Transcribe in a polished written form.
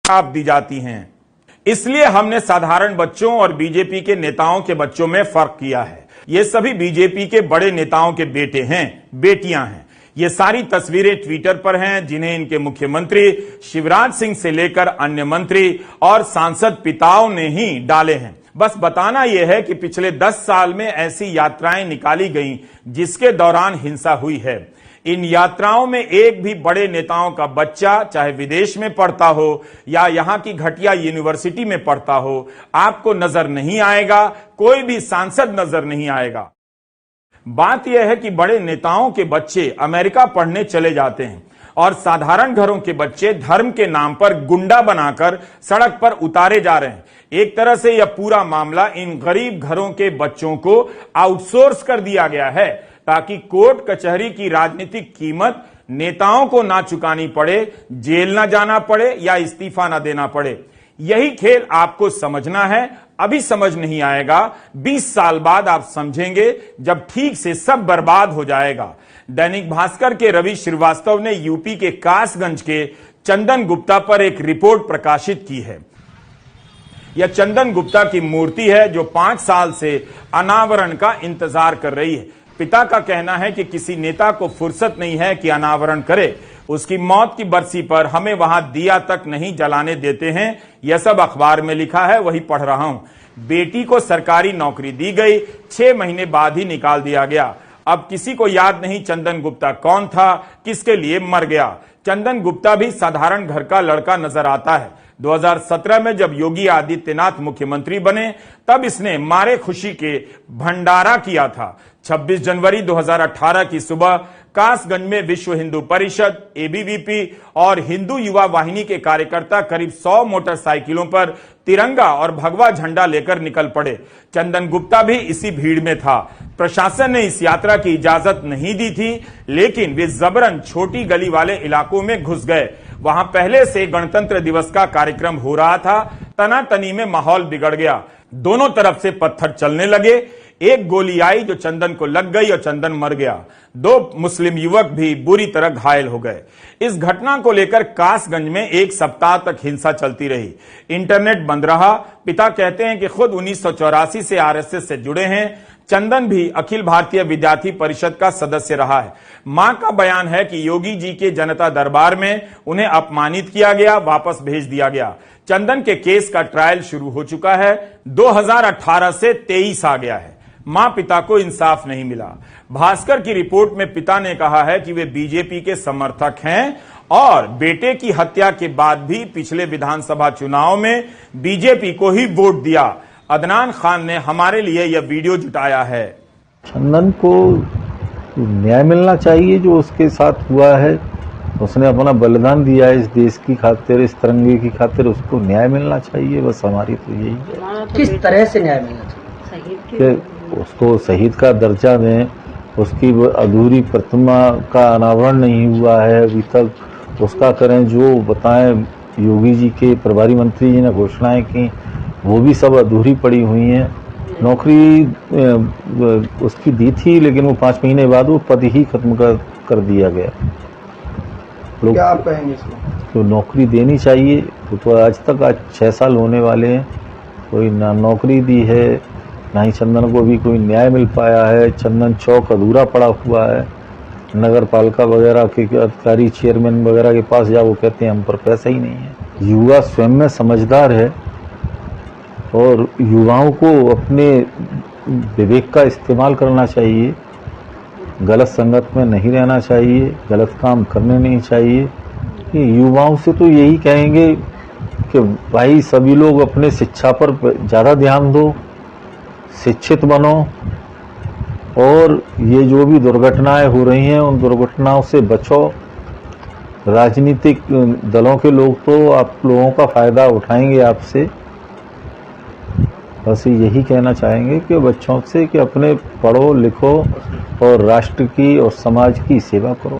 छाप दी जाती हैं। इसलिए हमने साधारण बच्चों और बीजेपी के नेताओं के बच्चों में फर्क किया है। ये सभी बीजेपी के बड़े नेताओं के बेटे हैं, बेटियां हैं। ये सारी तस्वीरें ट्विटर पर हैं, जिन्हें इनके मुख्यमंत्री शिवराज सिंह से लेकर अन्य मंत्री और सांसद पिताओं ने ही डाले हैं। बस बताना यह है कि पिछले 10 साल में ऐसी यात्राएं निकाली गईं जिसके दौरान हिंसा हुई है। इन यात्राओं में एक भी बड़े नेताओं का बच्चा, चाहे विदेश में पढ़ता हो या यहां की घटिया यूनिवर्सिटी में पढ़ता हो, आपको नजर नहीं आएगा। कोई भी सांसद नजर नहीं आएगा। बात यह है कि बड़े नेताओं के बच्चे अमेरिका पढ़ने चले जाते हैं और साधारण घरों के बच्चे धर्म के नाम पर गुंडा बनाकर सड़क पर उतारे जा रहे हैं। एक तरह से यह पूरा मामला इन गरीब घरों के बच्चों को आउटसोर्स कर दिया गया है ताकि कोर्ट कचहरी की राजनीतिक कीमत नेताओं को ना चुकानी पड़े, जेल ना जाना पड़े या इस्तीफा ना देना पड़े। यही खेल आपको समझना है। अभी समझ नहीं आएगा, 20 साल बाद आप समझेंगे, जब ठीक से सब बर्बाद हो जाएगा। दैनिक भास्कर के रवि श्रीवास्तव ने यूपी के कासगंज के चंदन गुप्ता पर एक रिपोर्ट प्रकाशित की है। यह चंदन गुप्ता की मूर्ति है जो 5 साल से अनावरण का इंतजार कर रही है। पिता का कहना है कि किसी नेता को फुर्सत नहीं है कि अनावरण करे। उसकी मौत की बरसी पर हमें वहां दिया तक नहीं जलाने देते हैं। यह सब अखबार में लिखा है, वही पढ़ रहा हूं। बेटी को सरकारी नौकरी दी गई, 6 महीने बाद ही निकाल दिया गया। अब किसी को याद नहीं चंदन गुप्ता कौन था, किसके लिए मर गया। चंदन गुप्ता भी साधारण घर का लड़का नजर आता है। 2017 में जब योगी आदित्यनाथ मुख्यमंत्री बने तब इसने मारे खुशी के भंडारा किया था। 26 जनवरी 2018 की सुबह कासगंज में विश्व हिंदू परिषद, एबीवीपी और हिंदू युवा वाहिनी के कार्यकर्ता करीब 100 मोटरसाइकिलों पर तिरंगा और भगवा झंडा लेकर निकल पड़े। चंदन गुप्ता भी इसी भीड़ में था। प्रशासन ने इस यात्रा की इजाजत नहीं दी थी, लेकिन वे जबरन छोटी गली वाले इलाकों में घुस गए। वहां पहले से गणतंत्र दिवस का कार्यक्रम हो रहा था। तनातनी में माहौल बिगड़ गया। दोनों तरफ से पत्थर चलने लगे। एक गोली आई जो चंदन को लग गई और चंदन मर गया। 2 मुस्लिम युवक भी बुरी तरह घायल हो गए। इस घटना को लेकर कासगंज में 1 सप्ताह तक हिंसा चलती रही। इंटरनेट बंद रहा। पिता कहते हैं कि खुद 1984 से आरएसएस से जुड़े हैं। चंदन भी अखिल भारतीय विद्यार्थी परिषद का सदस्य रहा है। मां का बयान है कि योगी जी के जनता दरबार में उन्हें अपमानित किया गया, वापस भेज दिया गया। चंदन के केस का ट्रायल शुरू हो चुका है। 2018 से 23 आ गया है। मां पिता को इंसाफ नहीं मिला। भास्कर की रिपोर्ट में पिता ने कहा है कि वे बीजेपी के समर्थक हैं और बेटे की हत्या के बाद भी पिछले विधानसभा चुनाव में बीजेपी को ही वोट दिया। अदनान खान ने हमारे लिए यह वीडियो जुटाया है। चंदन को न्याय मिलना चाहिए जो उसके साथ हुआ है। उसने अपना बलिदान दिया है इस देश की खातिर, इस तिरंगे की खातिर। उसको न्याय मिलना चाहिए, बस हमारी तो यही है। किस तरह से न्याय मिलना चाहिए? उसको शहीद का दर्जा दें। उसकी अधूरी प्रतिमा का अनावरण नहीं हुआ है अभी तक, उसका करें। जो बताएं, योगी जी के प्रभारी मंत्री जी ने घोषणाएं की, वो भी सब अधूरी पड़ी हुई हैं। नौकरी उसकी दी थी, लेकिन वो 5 महीने बाद वो पद ही खत्म कर दिया गया। लोग क्या आप कहेंगे इसमें? तो नौकरी देनी चाहिए। तो आज 6 साल होने वाले हैं, कोई ना नौकरी दी है, ना ही चंदन को भी कोई न्याय मिल पाया है। चंदन चौक अधूरा पड़ा हुआ है। नगर पालिका वगैरह के अधिकारी, चेयरमैन वगैरह के पास जाओ, वो कहते हैं हम पर पैसा ही नहीं है। युवा स्वयं में समझदार है और युवाओं को अपने विवेक का इस्तेमाल करना चाहिए। गलत संगत में नहीं रहना चाहिए, गलत काम करने नहीं चाहिए। युवाओं से तो यही कहेंगे कि भाई सभी लोग अपने शिक्षा पर ज़्यादा ध्यान दो, शिक्षित बनो और ये जो भी दुर्घटनाएं हो रही हैं उन दुर्घटनाओं से बचो। राजनीतिक दलों के लोग तो आप लोगों का फायदा उठाएंगे आपसे। बस यही कहना चाहेंगे कि बच्चों से कि अपने पढ़ो लिखो और राष्ट्र की और समाज की सेवा करो।